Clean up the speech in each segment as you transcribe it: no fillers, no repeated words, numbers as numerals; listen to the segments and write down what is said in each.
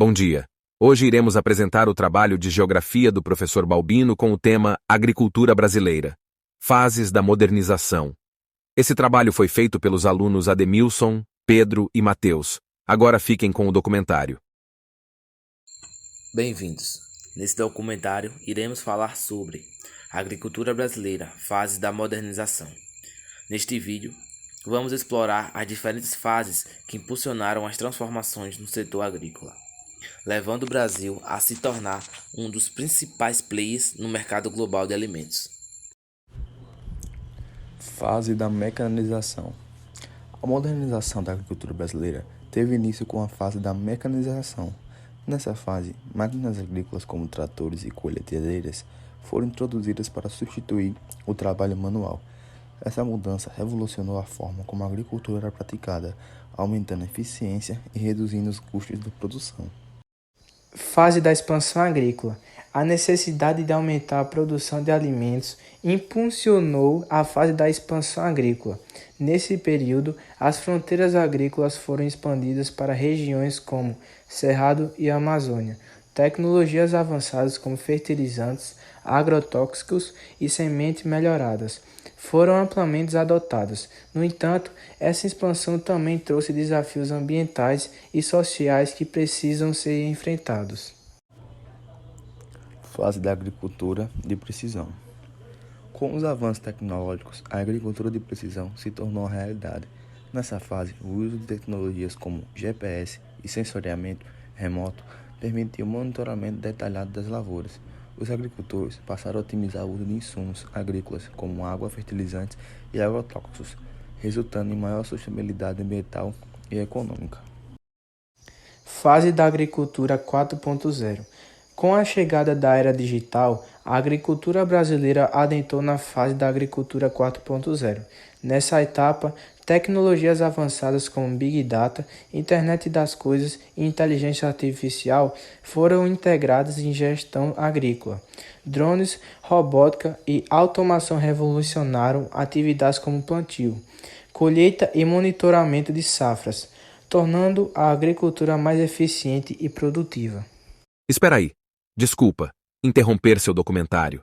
Bom dia. Hoje iremos apresentar o trabalho de Geografia do professor Balbino com o tema Agricultura Brasileira. Fases da Modernização. Esse trabalho foi feito pelos alunos Ademilson, Pedro e Mateus. Agora fiquem com o documentário. Bem-vindos. Nesse documentário, iremos falar sobre Agricultura Brasileira, Fases da Modernização. Neste vídeo, vamos explorar as diferentes fases que impulsionaram as transformações no setor agrícola, levando o Brasil a se tornar um dos principais players no mercado global de alimentos. Fase da mecanização. A modernização da agricultura brasileira teve início com a fase da mecanização. Nessa fase, máquinas agrícolas como tratores e colheitadeiras foram introduzidas para substituir o trabalho manual. Essa mudança revolucionou a forma como a agricultura era praticada, aumentando a eficiência e reduzindo os custos da produção. Fase da expansão agrícola. A necessidade de aumentar a produção de alimentos impulsionou a fase da expansão agrícola. Nesse período, as fronteiras agrícolas foram expandidas para regiões como Cerrado e Amazônia. Tecnologias avançadas como fertilizantes, agrotóxicos e sementes melhoradas foram amplamente adotadas. No entanto, essa expansão também trouxe desafios ambientais e sociais que precisam ser enfrentados. Fase da agricultura de precisão. Com os avanços tecnológicos, a agricultura de precisão se tornou uma realidade. Nessa fase, o uso de tecnologias como GPS e sensoriamento remoto permitiu o monitoramento detalhado das lavouras. Os agricultores passaram a otimizar o uso de insumos agrícolas como água, fertilizantes e agrotóxicos, resultando em maior sustentabilidade ambiental e econômica. Fase da agricultura 4.0. Com a chegada da era digital, a agricultura brasileira adentrou na fase da agricultura 4.0. Nessa etapa, tecnologias avançadas como Big Data, Internet das Coisas e inteligência artificial foram integradas em gestão agrícola. Drones, robótica e automação revolucionaram atividades como plantio, colheita e monitoramento de safras, tornando a agricultura mais eficiente e produtiva. Espera aí. Desculpa, interromper seu documentário.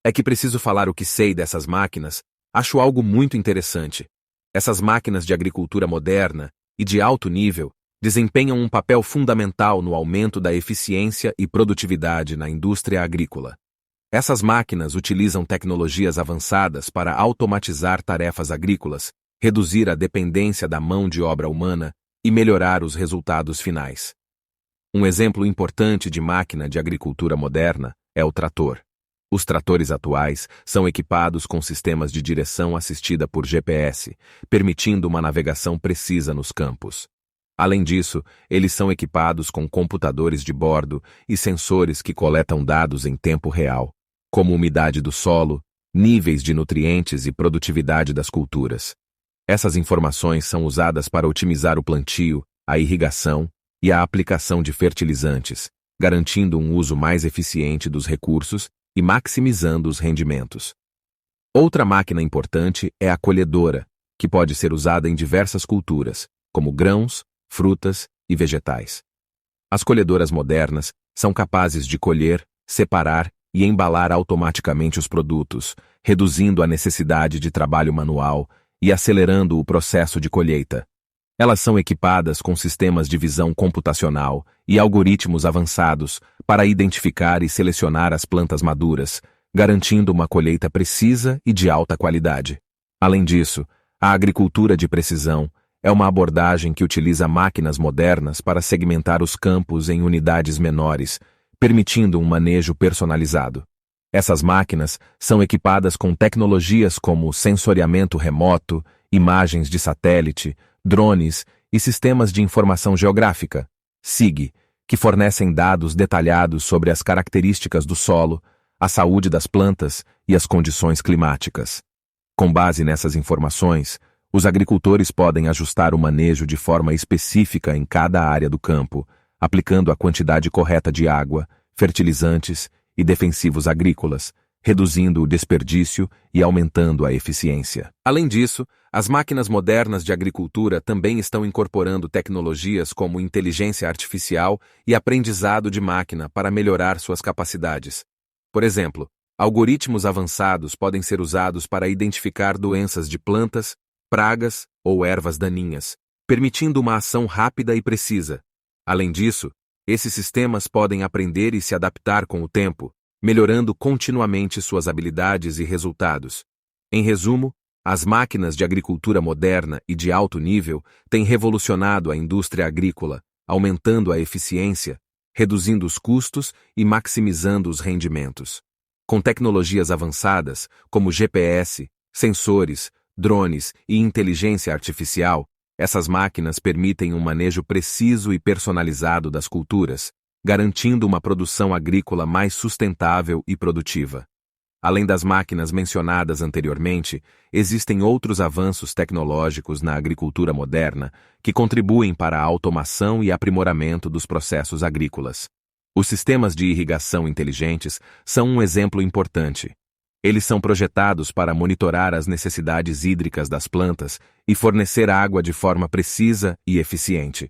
É que preciso falar o que sei dessas máquinas. Acho algo muito interessante. Essas máquinas de agricultura moderna e de alto nível desempenham um papel fundamental no aumento da eficiência e produtividade na indústria agrícola. Essas máquinas utilizam tecnologias avançadas para automatizar tarefas agrícolas, reduzir a dependência da mão de obra humana e melhorar os resultados finais. Um exemplo importante de máquina de agricultura moderna é o trator. Os tratores atuais são equipados com sistemas de direção assistida por GPS, permitindo uma navegação precisa nos campos. Além disso, eles são equipados com computadores de bordo e sensores que coletam dados em tempo real, como umidade do solo, níveis de nutrientes e produtividade das culturas. Essas informações são usadas para otimizar o plantio, a irrigação e a aplicação de fertilizantes, garantindo um uso mais eficiente dos recursos e maximizando os rendimentos. Outra máquina importante é a colhedora, que pode ser usada em diversas culturas, como grãos, frutas e vegetais. As colhedoras modernas são capazes de colher, separar e embalar automaticamente os produtos, reduzindo a necessidade de trabalho manual e acelerando o processo de colheita. Elas são equipadas com sistemas de visão computacional e algoritmos avançados para identificar e selecionar as plantas maduras, garantindo uma colheita precisa e de alta qualidade. Além disso, a agricultura de precisão é uma abordagem que utiliza máquinas modernas para segmentar os campos em unidades menores, permitindo um manejo personalizado. Essas máquinas são equipadas com tecnologias como sensoriamento remoto, imagens de satélite, drones e sistemas de informação geográfica, SIG, que fornecem dados detalhados sobre as características do solo, a saúde das plantas e as condições climáticas. Com base nessas informações, os agricultores podem ajustar o manejo de forma específica em cada área do campo, aplicando a quantidade correta de água, fertilizantes e defensivos agrícolas, reduzindo o desperdício e aumentando a eficiência. Além disso, as máquinas modernas de agricultura também estão incorporando tecnologias como inteligência artificial e aprendizado de máquina para melhorar suas capacidades. Por exemplo, algoritmos avançados podem ser usados para identificar doenças de plantas, pragas ou ervas daninhas, permitindo uma ação rápida e precisa. Além disso, esses sistemas podem aprender e se adaptar com o tempo, melhorando continuamente suas habilidades e resultados. Em resumo, as máquinas de agricultura moderna e de alto nível têm revolucionado a indústria agrícola, aumentando a eficiência, reduzindo os custos e maximizando os rendimentos. Com tecnologias avançadas, como GPS, sensores, drones e inteligência artificial, essas máquinas permitem um manejo preciso e personalizado das culturas, garantindo uma produção agrícola mais sustentável e produtiva. Além das máquinas mencionadas anteriormente, existem outros avanços tecnológicos na agricultura moderna que contribuem para a automação e aprimoramento dos processos agrícolas. Os sistemas de irrigação inteligentes são um exemplo importante. Eles são projetados para monitorar as necessidades hídricas das plantas e fornecer água de forma precisa e eficiente.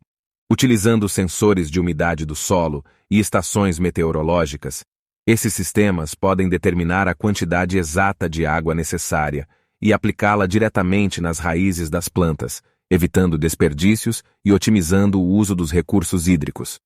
Utilizando sensores de umidade do solo e estações meteorológicas, esses sistemas podem determinar a quantidade exata de água necessária e aplicá-la diretamente nas raízes das plantas, evitando desperdícios e otimizando o uso dos recursos hídricos.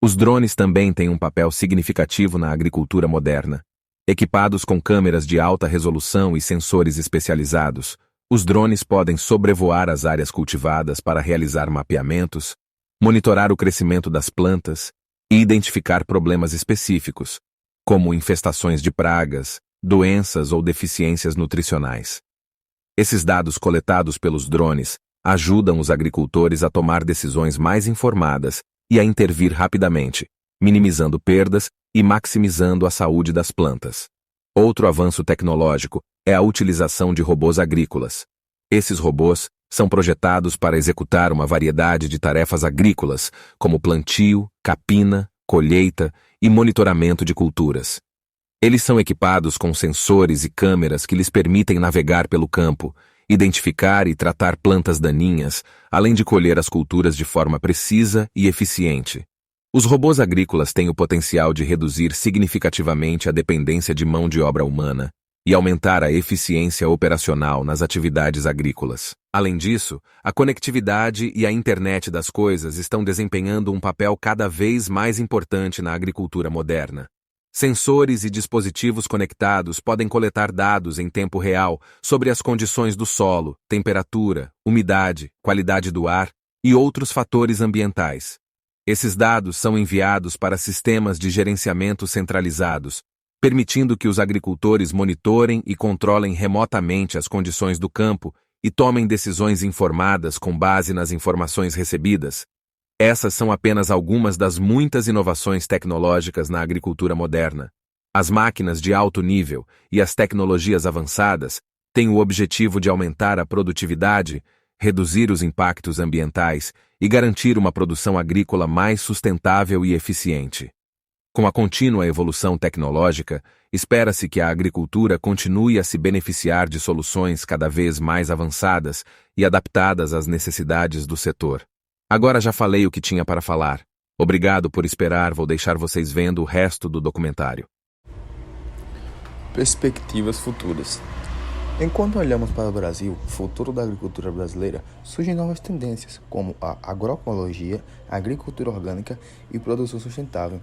Os drones também têm um papel significativo na agricultura moderna. Equipados com câmeras de alta resolução e sensores especializados, os drones podem sobrevoar as áreas cultivadas para realizar mapeamentos, monitorar o crescimento das plantas e identificar problemas específicos, como infestações de pragas, doenças ou deficiências nutricionais. Esses dados coletados pelos drones ajudam os agricultores a tomar decisões mais informadas e a intervir rapidamente, minimizando perdas e maximizando a saúde das plantas. Outro avanço tecnológico é a utilização de robôs agrícolas. Esses robôs são projetados para executar uma variedade de tarefas agrícolas, como plantio, capina, colheita e monitoramento de culturas. Eles são equipados com sensores e câmeras que lhes permitem navegar pelo campo, identificar e tratar plantas daninhas, além de colher as culturas de forma precisa e eficiente. Os robôs agrícolas têm o potencial de reduzir significativamente a dependência de mão de obra humana e aumentar a eficiência operacional nas atividades agrícolas. Além disso, a conectividade e a internet das coisas estão desempenhando um papel cada vez mais importante na agricultura moderna. Sensores e dispositivos conectados podem coletar dados em tempo real sobre as condições do solo, temperatura, umidade, qualidade do ar e outros fatores ambientais. Esses dados são enviados para sistemas de gerenciamento centralizados, permitindo que os agricultores monitorem e controlem remotamente as condições do campo e tomem decisões informadas com base nas informações recebidas. Essas são apenas algumas das muitas inovações tecnológicas na agricultura moderna. As máquinas de alto nível e as tecnologias avançadas têm o objetivo de aumentar a produtividade, reduzir os impactos ambientais e garantir uma produção agrícola mais sustentável e eficiente. Com a contínua evolução tecnológica, espera-se que a agricultura continue a se beneficiar de soluções cada vez mais avançadas e adaptadas às necessidades do setor. Agora já falei o que tinha para falar. Obrigado por esperar, vou deixar vocês vendo o resto do documentário. Perspectivas futuras. Enquanto olhamos para o Brasil, o futuro da agricultura brasileira, surgem novas tendências, como a agroecologia, a agricultura orgânica e produção sustentável.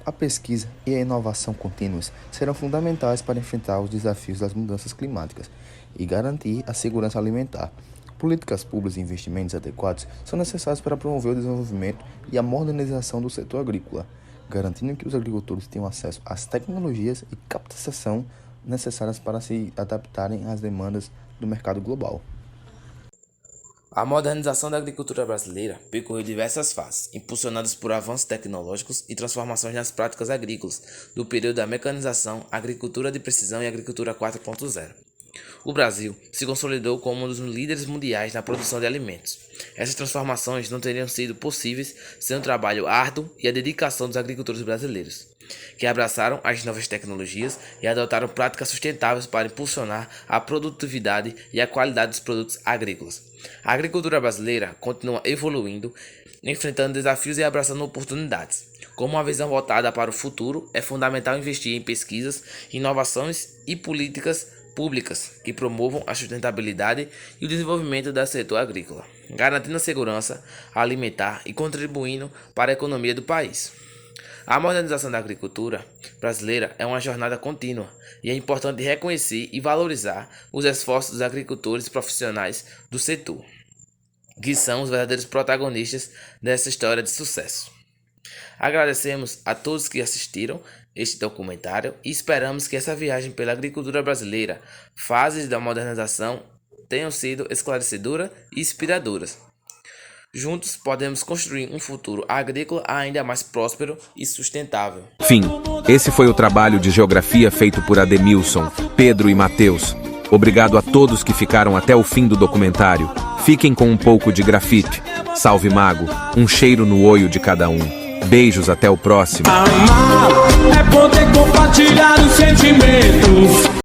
A pesquisa e a inovação contínuas serão fundamentais para enfrentar os desafios das mudanças climáticas e garantir a segurança alimentar. Políticas públicas e investimentos adequados são necessários para promover o desenvolvimento e a modernização do setor agrícola, garantindo que os agricultores tenham acesso às tecnologias e capacitação necessárias para se adaptarem às demandas do mercado global. A modernização da agricultura brasileira percorreu diversas fases, impulsionadas por avanços tecnológicos e transformações nas práticas agrícolas do período da mecanização, agricultura de precisão e agricultura 4.0. O Brasil se consolidou como um dos líderes mundiais na produção de alimentos. Essas transformações não teriam sido possíveis sem o trabalho árduo e a dedicação dos agricultores brasileiros, que abraçaram as novas tecnologias e adotaram práticas sustentáveis para impulsionar a produtividade e a qualidade dos produtos agrícolas. A agricultura brasileira continua evoluindo, enfrentando desafios e abraçando oportunidades. Com uma visão voltada para o futuro, é fundamental investir em pesquisas, inovações e políticas públicas que promovam a sustentabilidade e o desenvolvimento do setor agrícola, garantindo a segurança alimentar e contribuindo para a economia do país. A modernização da agricultura brasileira é uma jornada contínua e é importante reconhecer e valorizar os esforços dos agricultores profissionais do setor, que são os verdadeiros protagonistas dessa história de sucesso. Agradecemos a todos que assistiram este documentário e esperamos que essa viagem pela agricultura brasileira, fases da modernização, tenham sido esclarecedoras e inspiradoras. Juntos podemos construir um futuro agrícola ainda mais próspero e sustentável. Fim. Esse foi o trabalho de geografia feito por Ademilson, Pedro e Matheus. Obrigado a todos que ficaram até o fim do documentário. Fiquem com um pouco de grafite. Salve Mago, um cheiro no olho de cada um. Beijos, até o próximo. Amar é poder compartilhar os sentimentos.